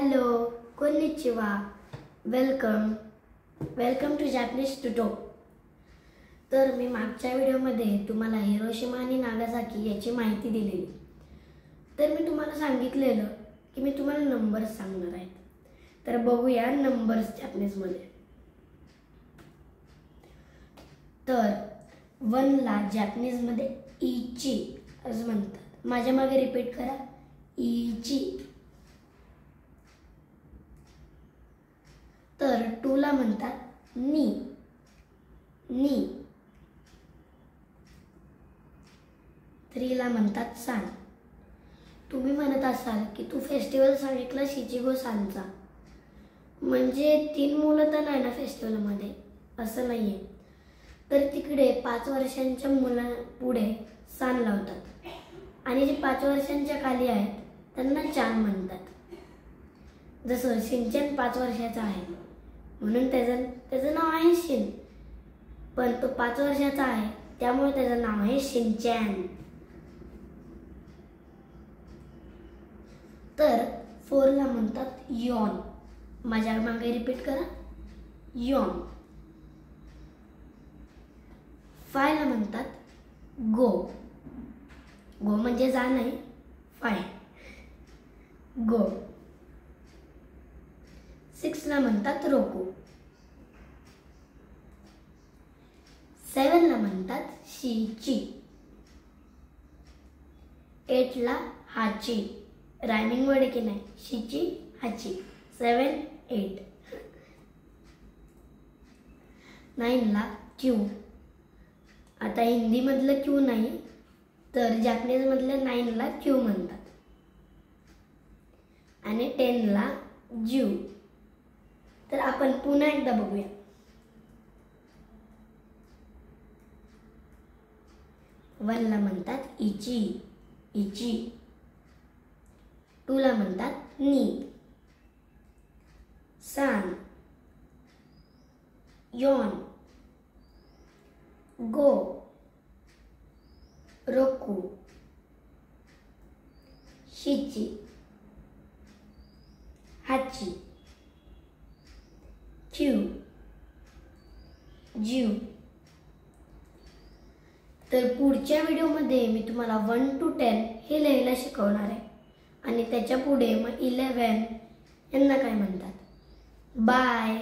Hello, कोनिचिवा, welcome to Japanese टुटो। तर मी मागच्या व्हिडिओमध्ये तुम्हाला हिरोशिमा आणि नागासाकी याची माहिती दिलेली। तर मी तुम्हाला सांगितलेलं की मी तुम्हाला नंबर्स सांगणार आहे। तर बघूया नंबर्स जॅपनीजमध्ये। तर 1 ला जॅपनीजमध्ये इची असं म्हणतात। माझ्या मागे रिपीट करा, इची। तर 2 ला म्हणतात नी। 3 ला म्हणतात सान। तुम्ही म्हणत असाल की तू फेस्टिवल सांगितला शिचिगो सांचा, म्हणजे 3 मुलं तर नाही ना फेस्टिवलमध्ये? असं नाहीये। तर तिकडे 5 वर्षांच्या मुला पुढे सान लावतात आणि जे 5 वर्षांच्या खाली आहेत त्यांना चान म्हणतात। जसं शिनचॅन 5 वर्षाचा आहे म्हणून त्याचं नाव आहे शिन, पण तो 5 वर्षाचा आहे त्यामुळे त्याचं नाव आहे शिनचॅन। तर 4 ला म्हणतात यॉन। माझ्या मागे रिपीट करा, यॉन। 5 ला म्हणतात गो। गो म्हणजे जा नाही, 5 गो। 6 ला म्हणतात रोको। 7 ला म्हणतात शीची। 8 ला हाची। रायमिंग वर्ड की नाही, शीची हाची। 7 8। 9 ला क्यू। आता हिंदी मधलं क्यू नाही तर जॅपनीज मधलं 9 ला क्यू म्हणतात। आणि 10 ला ज्यू। तर आपण पुन्हा एकदा बघूया। 1 ला म्हणतात इची। 2 ला म्हणतात नी। सान, यॉन, गो, रोकू, शिची, हाची, क्यू, ज्यू। तर पुढच्या व्हिडिओमध्ये मी तुम्हाला 1 to 10 हे लिहायला शिकवणार आहे आणि त्याच्या पुढे मग 11 यांना काय म्हणतात। बाय।